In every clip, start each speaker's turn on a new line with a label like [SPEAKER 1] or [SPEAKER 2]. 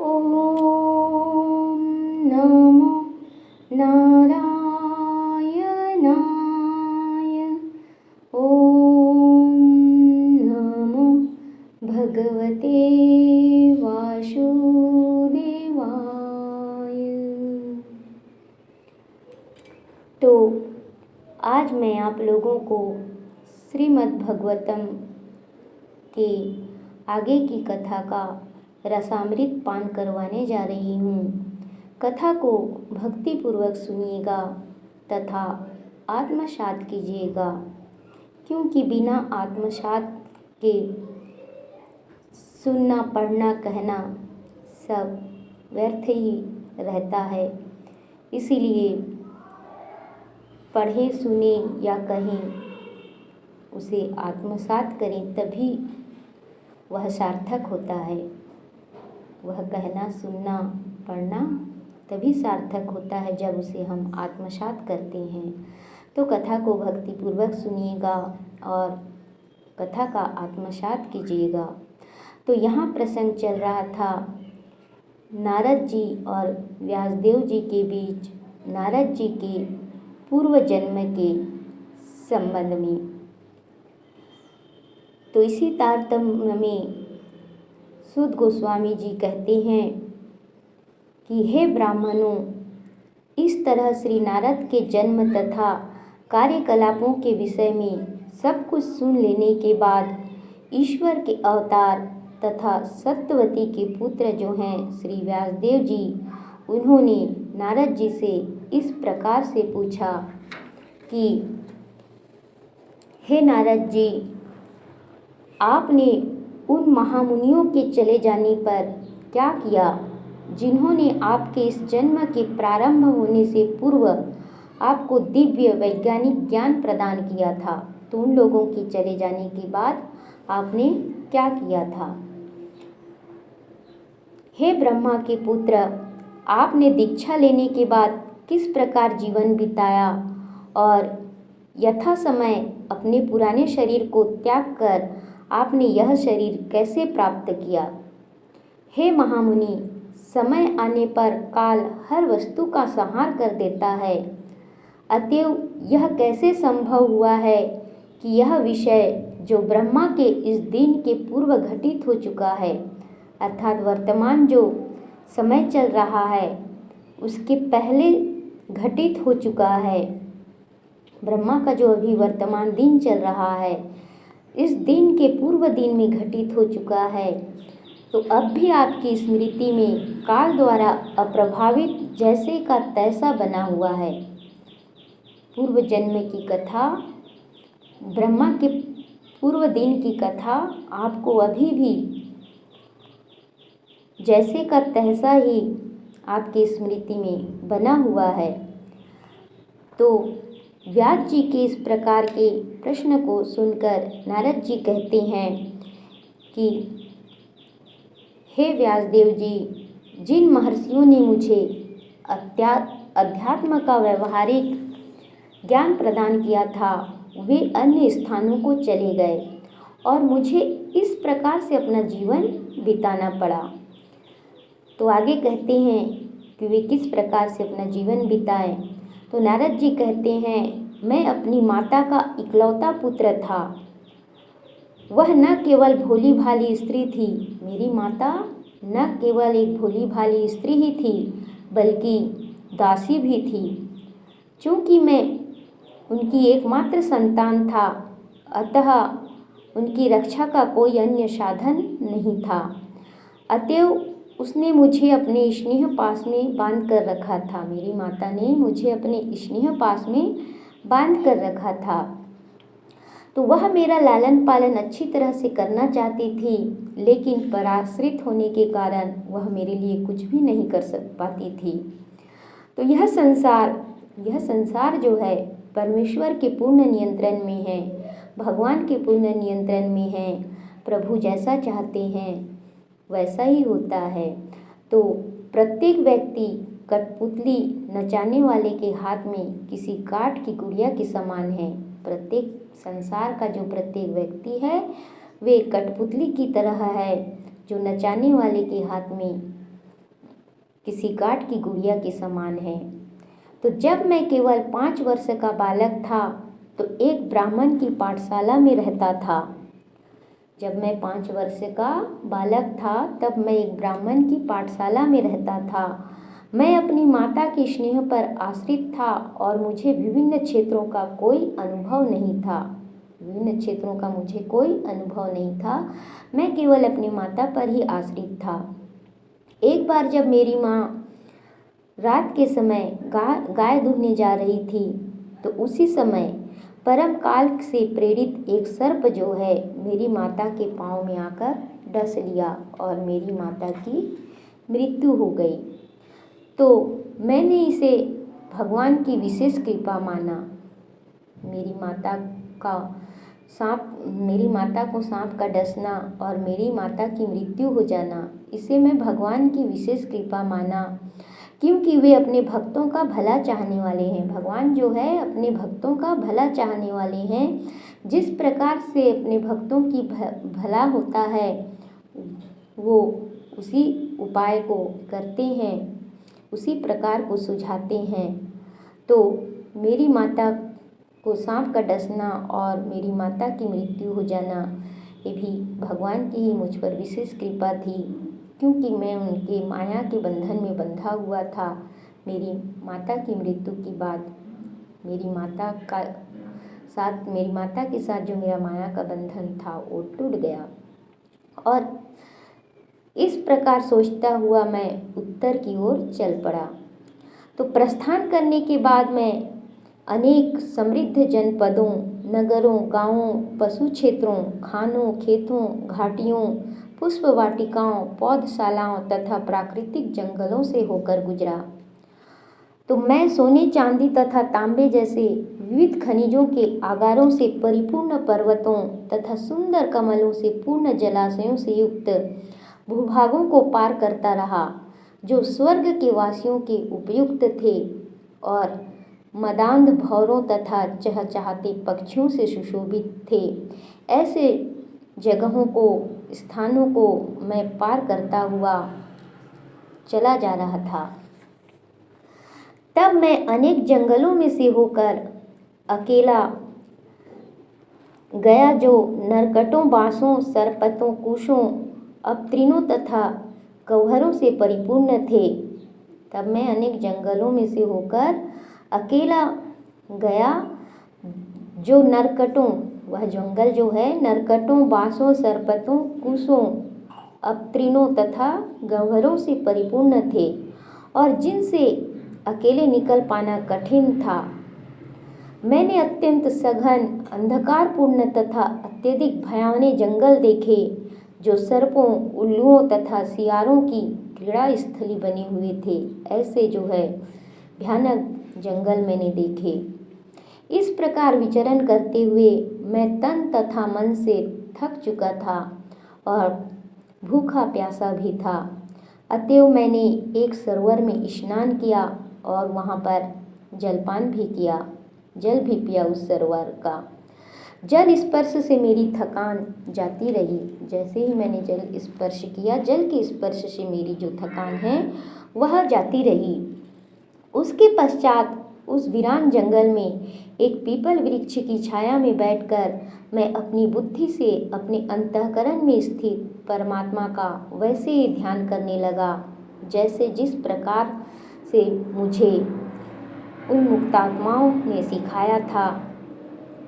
[SPEAKER 1] ॐ नमो नारायणाय। ॐ नमो भगवते वासुदेवाय। तो आज मैं आप लोगों को श्रीमद् भागवतम के आगे की कथा का रसामृत पान करवाने जा रही हूँ। कथा को भक्तिपूर्वक सुनिएगा तथा आत्मसात कीजिएगा, क्योंकि बिना आत्मसात के सुनना, पढ़ना, कहना सब व्यर्थ ही रहता है। इसीलिए पढ़ें, सुने या कहें, उसे आत्मसात करें, तभी वह सार्थक होता है। वह कहना, सुनना, पढ़ना तभी सार्थक होता है जब उसे हम आत्मसात करते हैं। तो कथा को भक्तिपूर्वक सुनिएगा और कथा का आत्मसात कीजिएगा। तो यहाँ प्रसंग चल रहा था नारद जी और व्यासदेव जी के बीच, नारद जी के पूर्व जन्म के संबंध में। तो इसी तारतम्य में सूत गोस्वामी जी कहते हैं कि हे ब्राह्मणों, इस तरह श्री नारद के जन्म तथा कार्यकलापों के विषय में सब कुछ सुन लेने के बाद ईश्वर के अवतार तथा सत्यवती के पुत्र जो हैं श्री व्यासदेव जी, उन्होंने नारद जी से इस प्रकार से पूछा कि हे नारद जी, आपने उन महामुनियों के चले जाने पर क्या किया जिन्होंने आपके इस जन्म के प्रारंभ होने से पूर्व आपको दिव्य वैज्ञानिक ज्ञान प्रदान किया था? तो उन लोगों के चले जाने के बाद आपने क्या किया था? हे ब्रह्मा के पुत्र, आपने दीक्षा लेने के बाद किस प्रकार जीवन बिताया और यथा समय अपने पुराने शरीर को त्याग कर आपने यह शरीर कैसे प्राप्त किया? हे महामुनि, समय आने पर काल हर वस्तु का संहार कर देता है, अतएव यह कैसे संभव हुआ है कि यह विषय जो ब्रह्मा के इस दिन के पूर्व घटित हो चुका है, अर्थात वर्तमान जो समय चल रहा है उसके पहले घटित हो चुका है। ब्रह्मा का जो अभी वर्तमान दिन चल रहा है, इस दिन के पूर्व दिन में घटित हो चुका है, तो अब भी आपकी स्मृति में काल द्वारा अप्रभावित जैसे का तैसा बना हुआ है। पूर्व जन्म की कथा, ब्रह्मा के पूर्व दिन की कथा आपको अभी भी जैसे का तैसा ही आपकी स्मृति में बना हुआ है। तो व्यास जी के इस प्रकार के प्रश्न को सुनकर नारद जी कहते हैं कि हे व्यासदेव जी, जिन महर्षियों ने मुझे अध्यात्म का व्यवहारिक ज्ञान प्रदान किया था, वे अन्य स्थानों को चले गए और मुझे इस प्रकार से अपना जीवन बिताना पड़ा। तो आगे कहते हैं कि वे किस प्रकार से अपना जीवन बिताएं। तो नारद जी कहते हैं, मैं अपनी माता का इकलौता पुत्र था। वह न केवल भोली भाली स्त्री थी, मेरी माता न केवल एक भोली भाली स्त्री ही थी बल्कि दासी भी थी। चूँकि मैं उनकी एकमात्र संतान था, अतः उनकी रक्षा का कोई अन्य साधन नहीं था। अतएव उसने मुझे अपने स्नेह पास में बांध कर रखा था। मेरी माता ने मुझे अपने स्नेह पास में बांध कर रखा था। तो वह मेरा लालन पालन अच्छी तरह से करना चाहती थी, लेकिन पराश्रित होने के कारण वह मेरे लिए कुछ भी नहीं कर पाती थी। तो यह संसार जो है परमेश्वर के पूर्ण नियंत्रण में है, भगवान के पूर्ण नियंत्रण में है। प्रभु जैसा चाहते हैं वैसा ही होता है। तो प्रत्येक व्यक्ति कठपुतली नचाने वाले के हाथ में किसी काठ की गुड़िया के समान है। प्रत्येक संसार का जो प्रत्येक व्यक्ति है वे कठपुतली की तरह है, जो नचाने वाले के हाथ में किसी काठ की गुड़िया के समान है। तो जब मैं केवल 5 वर्ष का बालक था तो एक ब्राह्मण की पाठशाला में रहता था। जब मैं 5 वर्ष का बालक था तब मैं एक ब्राह्मण की पाठशाला में रहता था। मैं अपनी माता के स्नेह पर आश्रित था और मुझे विभिन्न क्षेत्रों का कोई अनुभव नहीं था। मैं केवल अपनी माता पर ही आश्रित था। एक बार जब मेरी माँ रात के समय गाय दूहने जा रही थी तो उसी समय परम काल से प्रेरित एक सर्प जो है मेरी माता के पाँव में आकर डस लिया और मेरी माता की मृत्यु हो गई। तो मैंने इसे भगवान की विशेष कृपा माना। मेरी माता को सांप का डसना और मेरी माता की मृत्यु हो जाना, इसे मैं भगवान की विशेष कृपा माना, क्योंकि वे अपने भक्तों का भला चाहने वाले हैं। भगवान जो है अपने भक्तों का भला चाहने वाले हैं। जिस प्रकार से अपने भक्तों की भला होता है वो उसी उपाय को करते हैं, उसी प्रकार को सुझाते हैं। तो मेरी माता को सांप का डसना और मेरी माता की मृत्यु हो जाना, ये भी भगवान की ही मुझ पर विशेष कृपा थी, क्योंकि मैं उनके माया के बंधन में बंधा हुआ था। मेरी माता की मृत्यु के बाद मेरी माता के साथ जो मेरा माया का बंधन था वो टूट गया। और इस प्रकार सोचता हुआ मैं उत्तर की ओर चल पड़ा। तो प्रस्थान करने के बाद मैं अनेक समृद्ध जनपदों, नगरों, गांवों, पशु क्षेत्रों, खानों, खेतों, घाटियों, पुष्प वाटिकाओं, पौधशालाओं तथा प्राकृतिक जंगलों से होकर गुजरा। तो मैं सोने, चांदी तथा तांबे जैसे विविध खनिजों के आगारों से परिपूर्ण पर्वतों तथा सुंदर कमलों से पूर्ण जलाशयों से युक्त भूभागों को पार करता रहा, जो स्वर्ग के वासियों के उपयुक्त थे और मदांध भौरों तथा चहचहाते पक्षियों से सुशोभित थे। ऐसे जगहों को, स्थानों को मैं पार करता हुआ चला जा रहा था। तब मैं अनेक जंगलों में से होकर अकेला गया, जो नरकटों, बांसों, सरपतों, कुशों, अपतृणों तथा गह्वरों से परिपूर्ण थे। तब मैं अनेक जंगलों में से होकर अकेला गया, जो नरकटों, वह जंगल जो है नरकटों, बांसों, सरपतों, कुशों, अपतृणों तथा गह्वरों से परिपूर्ण थे और जिनसे अकेले निकल पाना कठिन था। मैंने अत्यंत सघन, अंधकारपूर्ण तथा अत्यधिक भयावह जंगल देखे, जो सर्पों, उल्लुओं तथा सियारों की क्रीड़ा स्थली बने हुए थे। ऐसे जो है भयानक जंगल मैंने देखे। इस प्रकार विचरण करते हुए मैं तन तथा मन से थक चुका था और भूखा प्यासा भी था। अतएव मैंने एक सरोवर में स्नान किया और वहाँ पर जलपान भी किया, जल भी पिया उस सरोवर का। जल स्पर्श से मेरी थकान जाती रही। जैसे ही मैंने जल स्पर्श किया, जल के स्पर्श से मेरी जो थकान है वह जाती रही। उसके पश्चात उस वीरान जंगल में एक पीपल वृक्ष की छाया में बैठकर मैं अपनी बुद्धि से अपने अंतःकरण में स्थित परमात्मा का वैसे ही ध्यान करने लगा, जैसे जिस प्रकार से मुझे उन मुक्तात्माओं ने सिखाया था,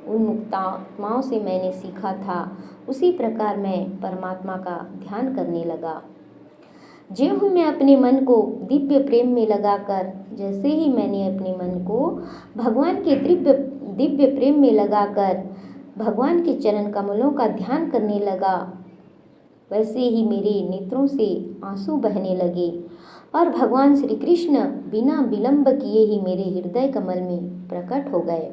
[SPEAKER 1] उन मुक्तात्माओं से मैंने सीखा था। उसी प्रकार मैं परमात्मा का ध्यान करने लगा। ज्यों मैं अपने मन को दिव्य प्रेम में लगाकर, जैसे ही मैंने अपने मन को भगवान के दिव्य प्रेम में लगाकर भगवान के चरण कमलों का ध्यान करने लगा, वैसे ही मेरे नेत्रों से आंसू बहने लगे और भगवान श्री कृष्ण बिना विलंब किए ही मेरे हृदय कमल में प्रकट हो गए।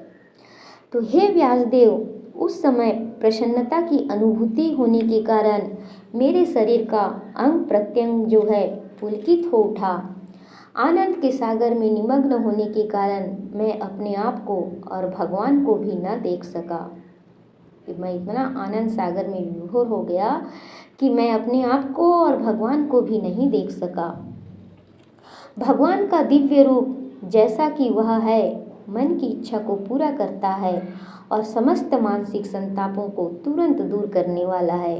[SPEAKER 1] तो हे व्यासदेव, उस समय प्रसन्नता की अनुभूति होने के कारण मेरे शरीर का अंग प्रत्यंग जो है पुलकित हो उठा। आनंद के सागर में निमग्न होने के कारण मैं अपने आप को और भगवान को भी न देख सका। मैं इतना आनंद सागर में विभोर हो गया कि मैं अपने आप को और भगवान को भी नहीं देख सका। भगवान का दिव्य रूप जैसा कि वह है मन की इच्छा को पूरा करता है और समस्त मानसिक संतापों को तुरंत दूर करने वाला है।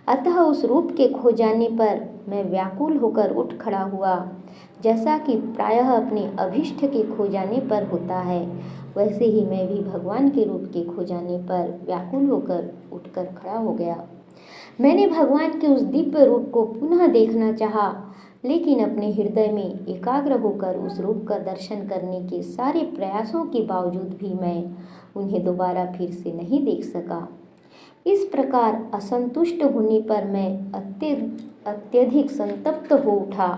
[SPEAKER 1] अतः उस रूप के खो जाने पर मैं व्याकुल होकर उठ खड़ा हुआ। जैसा कि प्रायः अपने अभीष्ट के खो जाने पर होता है, वैसे ही मैं भी भगवान के रूप के खो जाने पर व्याकुल होकर उठकर खड़ा हो गया। मैंने भगवान के उस दिव्य रूप को पुनः देखना चाहा, लेकिन अपने हृदय में एकाग्र होकर उस रूप का दर्शन करने के सारे प्रयासों के बावजूद भी मैं उन्हें दोबारा फिर से नहीं देख सका। इस प्रकार असंतुष्ट होने पर मैं अत्यधिक संतप्त हो उठा।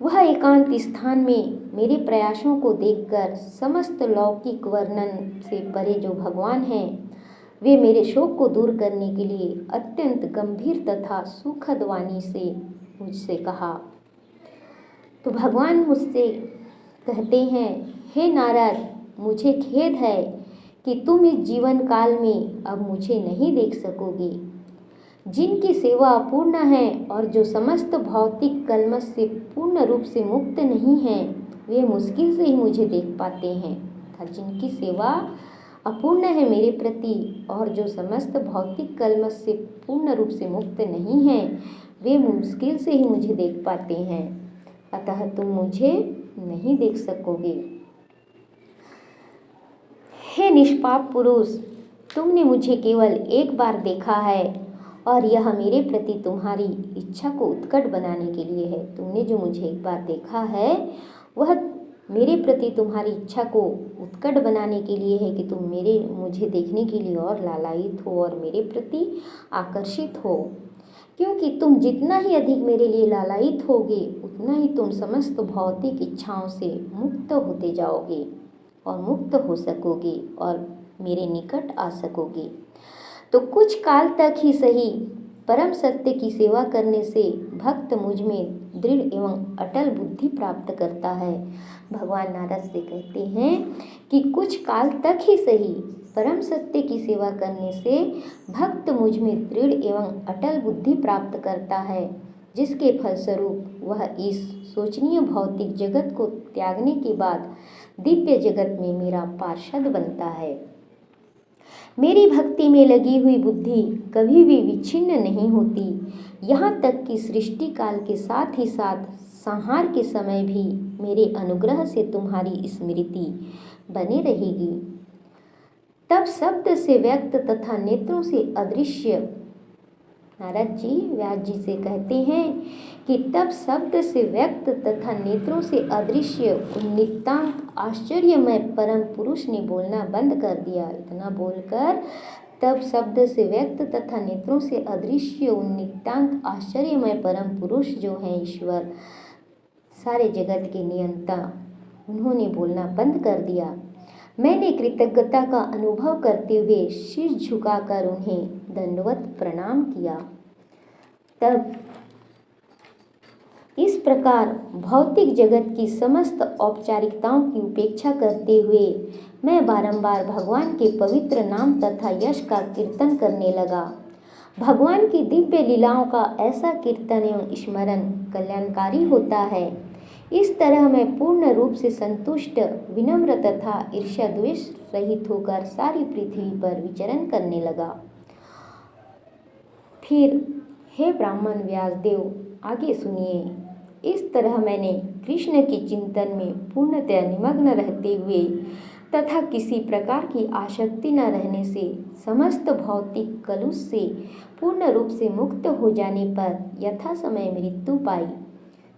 [SPEAKER 1] वह एकांत स्थान में मेरे प्रयासों को देखकर समस्त लौकिक वर्णन से परे जो भगवान हैं, वे मेरे शोक को दूर करने के लिए अत्यंत गंभीर तथा सुखद वाणी से मुझसे कहा। तो भगवान मुझसे कहते हैं, हे नारद, मुझे खेद है कि तुम इस जीवन काल में अब मुझे नहीं देख सकोगे। जिनकी सेवा अपूर्ण है और जो समस्त भौतिक कलमश से पूर्ण रूप से मुक्त नहीं हैं, वे मुश्किल से ही मुझे देख पाते हैं। जिनकी सेवा अपूर्ण है मेरे प्रति और जो समस्त भौतिक कलमश से पूर्ण रूप से मुक्त नहीं हैं, वे मुश्किल से ही मुझे देख पाते हैं। अतः तुम मुझे नहीं देख सकोगे। हे निष्पाप पुरुष, तुमने मुझे केवल एक बार देखा है और यह मेरे प्रति तुम्हारी इच्छा को उत्कट बनाने के लिए है। तुमने जो मुझे एक बार देखा है वह मेरे प्रति तुम्हारी इच्छा को उत्कट बनाने के लिए है कि तुम मुझे देखने के लिए और लालायित हो और मेरे प्रति आकर्षित हो। क्योंकि तुम जितना ही अधिक मेरे लिए लालायित होगे, उतना ही तुम समस्त भौतिक इच्छाओं से मुक्त होते जाओगे और मुक्त हो सकोगे और मेरे निकट आ सकोगे। तो कुछ काल तक ही सही परम सत्य की सेवा करने से भक्त मुझ में दृढ़ एवं अटल बुद्धि प्राप्त करता है। भगवान नारद से कहते हैं कि कुछ काल तक ही सही परम सत्य की सेवा करने से भक्त मुझ में दृढ़ एवं अटल बुद्धि प्राप्त करता है, जिसके फलस्वरूप वह इस शोचनीय भौतिक जगत को त्यागने के बाद दिव्य जगत में मेरा पार्षद बनता है। मेरी भक्ति में लगी हुई बुद्धि कभी भी विच्छिन्न नहीं होती, यहाँ तक कि सृष्टि काल के साथ ही साथ संहार के समय भी मेरे अनुग्रह से तुम्हारी स्मृति बनी रहेगी। तब शब्द से व्यक्त तथा नेत्रों से अदृश्य, नारद जी व्यास जी से कहते हैं कि तब शब्द से व्यक्त तथा नेत्रों से अदृश्य उन नितांत आश्चर्यमय परम पुरुष ने बोलना बंद कर दिया। इतना बोलकर तब शब्द से व्यक्त तथा नेत्रों से अदृश्य उन नितांत आश्चर्यमय परम पुरुष जो हैं ईश्वर, सारे जगत के नियंता, उन्होंने बोलना बंद कर दिया। मैंने कृतज्ञता का अनुभव करते हुए शीश झुकाकर उन्हें दंडवत प्रणाम किया। तब इस प्रकार भौतिक जगत की समस्त औपचारिकताओं की उपेक्षा करते हुए मैं बारंबार भगवान के पवित्र नाम तथा यश का कीर्तन करने लगा। भगवान की दिव्य लीलाओं का ऐसा कीर्तन एवं स्मरण कल्याणकारी होता है। इस तरह मैं पूर्ण रूप से संतुष्ट, विनम्र तथा ईर्ष्या द्वेष रहित होकर सारी पृथ्वी पर विचरण करने लगा। फिर हे ब्राह्मण व्यासदेव, आगे सुनिए। इस तरह मैंने कृष्ण के चिंतन में पूर्णतया निमग्न रहते हुए तथा किसी प्रकार की आसक्ति न रहने से समस्त भौतिक कलुष से पूर्ण रूप से मुक्त हो जाने पर यथा समय मृत्यु पाई।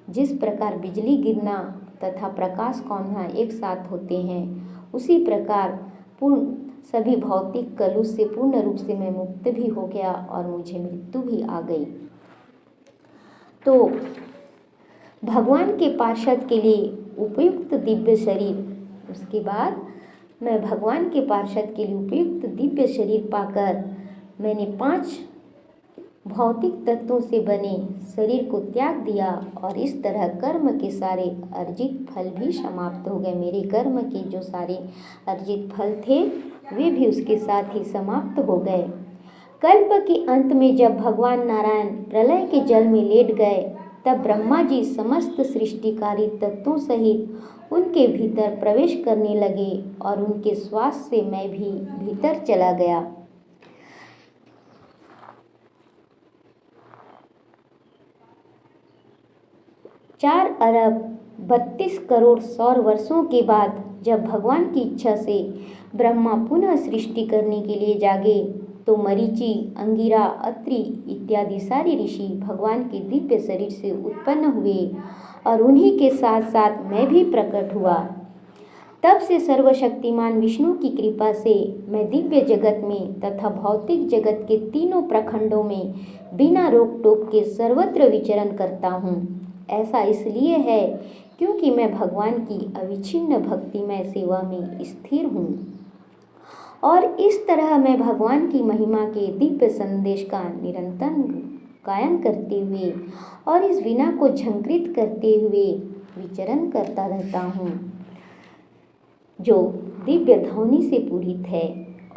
[SPEAKER 1] जिस प्रकार बिजली गिरना तथा प्रकाश कौंधना एक साथ होते हैं, उसी प्रकार सभी भौतिक कलुष से पूर्ण रूप से मैं मुक्त भी हो गया और मुझे मृत्यु भी आ गई। तो भगवान के पार्षद के लिए उपयुक्त दिव्य शरीर, उसके बाद मैं भगवान के पार्षद के लिए उपयुक्त दिव्य शरीर पाकर मैंने 5 भौतिक तत्वों से बने शरीर को त्याग दिया और इस तरह कर्म के सारे अर्जित फल भी समाप्त हो गए। मेरे कर्म के जो सारे अर्जित फल थे वे भी उसके साथ ही समाप्त हो गए। कल्प के अंत में जब भगवान नारायण प्रलय के जल में लेट गए तब ब्रह्मा जी समस्त सृष्टिकारी तत्वों सहित उनके भीतर प्रवेश करने लगे और उनके श्वास से मैं भी भीतर चला गया। 4 अरब 32 करोड़ सौर वर्षों के बाद जब भगवान की इच्छा से ब्रह्मा पुनः सृष्टि करने के लिए जागे तो मरीचि, अंगिरा, अत्रि इत्यादि सारे ऋषि भगवान के दिव्य शरीर से उत्पन्न हुए और उन्हीं के साथ साथ मैं भी प्रकट हुआ। तब से सर्वशक्तिमान विष्णु की कृपा से मैं दिव्य जगत में तथा भौतिक जगत के तीनों प्रखंडों में बिना रोक टोक के सर्वत्र विचरण करता हूँ। ऐसा इसलिए है क्योंकि मैं भगवान की अविच्छिन्न भक्तिमय सेवा में स्थिर हूँ और इस तरह मैं भगवान की महिमा के दिव्य संदेश का निरंतर गायन करते हुए और इस वीणा को झंकृत करते हुए विचरण करता रहता हूँ, जो दिव्य ध्वनि से पूरित है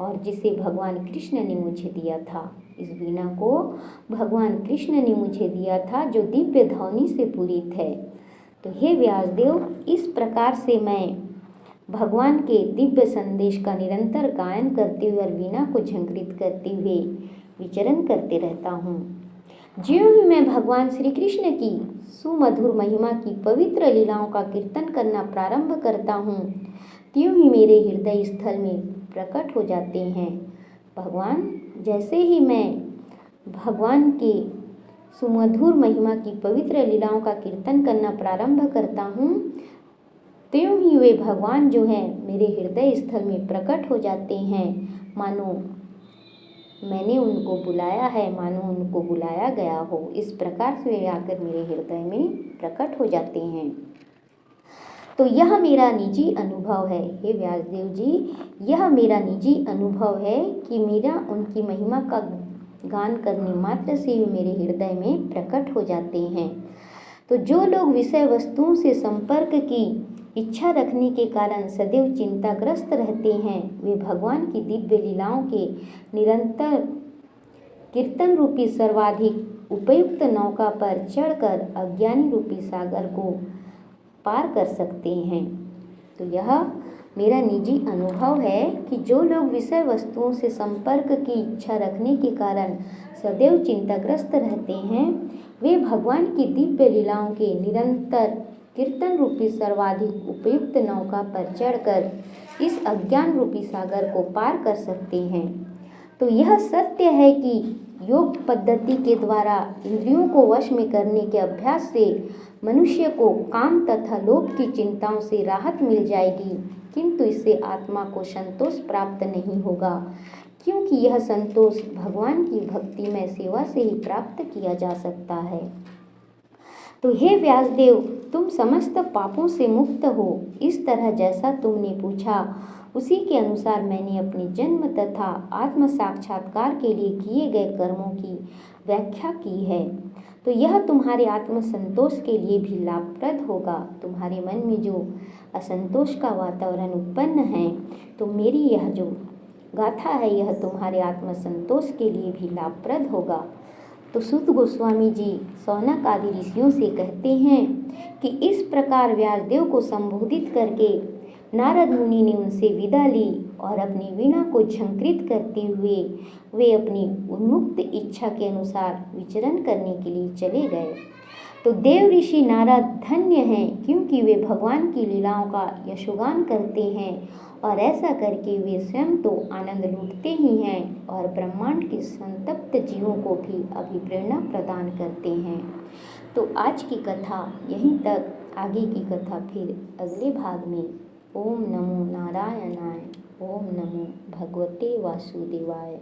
[SPEAKER 1] और जिसे भगवान कृष्ण ने मुझे दिया था। इस वीणा को भगवान कृष्ण ने मुझे दिया था जो दिव्य ध्वनि से पूरित है। तो हे व्यासदेव, इस प्रकार से मैं भगवान के दिव्य संदेश का निरंतर गायन करते हुए और वीणा को झंकृत करते हुए विचरण करते रहता हूँ। ज्यों ही मैं भगवान श्री कृष्ण की सुमधुर महिमा की पवित्र लीलाओं का कीर्तन करना प्रारंभ करता हूँ, त्यों ही मेरे हृदय स्थल में प्रकट हो जाते हैं भगवान। जैसे ही मैं भगवान के सुमधुर महिमा की पवित्र लीलाओं का कीर्तन करना प्रारंभ करता हूँ, त्यों ही वे भगवान जो हैं मेरे हृदय स्थल में प्रकट हो जाते हैं, मानो मैंने उनको बुलाया है, मानो उनको बुलाया गया हो। इस प्रकार से वे आकर मेरे हृदय में प्रकट हो जाते हैं। तो यह मेरा निजी अनुभव है हे व्यासदेव जी, यह मेरा निजी अनुभव है कि मेरा उनकी महिमा का गान करने मात्र से ही मेरे हृदय में प्रकट हो जाते हैं। तो जो लोग विषय वस्तुओं से संपर्क की इच्छा रखने के कारण सदैव चिंताग्रस्त रहते हैं, वे भगवान की दिव्य लीलाओं के निरंतर कीर्तन रूपी सर्वाधिक उपयुक्त नौका पर चढ़कर अज्ञानी रूपी सागर को पार कर सकते हैं। तो यह मेरा निजी अनुभव है कि जो लोग विषय वस्तुओं से संपर्क की इच्छा रखने के कारण सदैव चिंताग्रस्त रहते हैं, वे भगवान की दिव्य लीलाओं के निरंतर कीर्तन रूपी सर्वाधिक उपयुक्त नौका पर चढ़कर इस अज्ञान रूपी सागर को पार कर सकते हैं। तो यह सत्य है कि योग पद्धति के द्वारा इंद्रियों को वश में करने के अभ्यास से मनुष्य को काम तथा लोभ की चिंताओं से राहत मिल जाएगी, किंतु इससे आत्मा को संतोष प्राप्त नहीं होगा, क्योंकि यह संतोष भगवान की भक्तिमय सेवा से ही प्राप्त किया जा सकता है। तो हे व्यासदेव, तुम समस्त पापों से मुक्त हो। इस तरह जैसा तुमने पूछा उसी के अनुसार मैंने अपने जन्म तथा आत्म साक्षात्कार के लिए किए गए कर्मों की व्याख्या की है। तो यह तुम्हारे आत्म संतोष के लिए भी लाभप्रद होगा। तुम्हारे मन में जो असंतोष का वातावरण उत्पन्न है, तो मेरी यह जो गाथा है यह तुम्हारे आत्म संतोष के लिए भी लाभप्रद होगा। तो सूत गोस्वामी जी शौनक आदि ऋषियों से कहते हैं कि इस प्रकार व्यासदेव को संबोधित करके नारद मुनि ने उनसे विदा ली और अपनी वीणा को झंकृत करते हुए वे अपनी उन्मुक्त इच्छा के अनुसार विचरण करने के लिए चले गए। तो देव ऋषि नारद धन्य हैं, क्योंकि वे भगवान की लीलाओं का यशोगान करते हैं और ऐसा करके वे स्वयं तो आनंद लूटते ही हैं और ब्रह्मांड के संतप्त जीवों को भी अभिप्रेरणा प्रदान करते हैं। तो आज की कथा यहीं तक, आगे की कथा फिर अगले भाग में। ओम नमो नारायणाय। ओम नमो भगवते वासुदेवाय।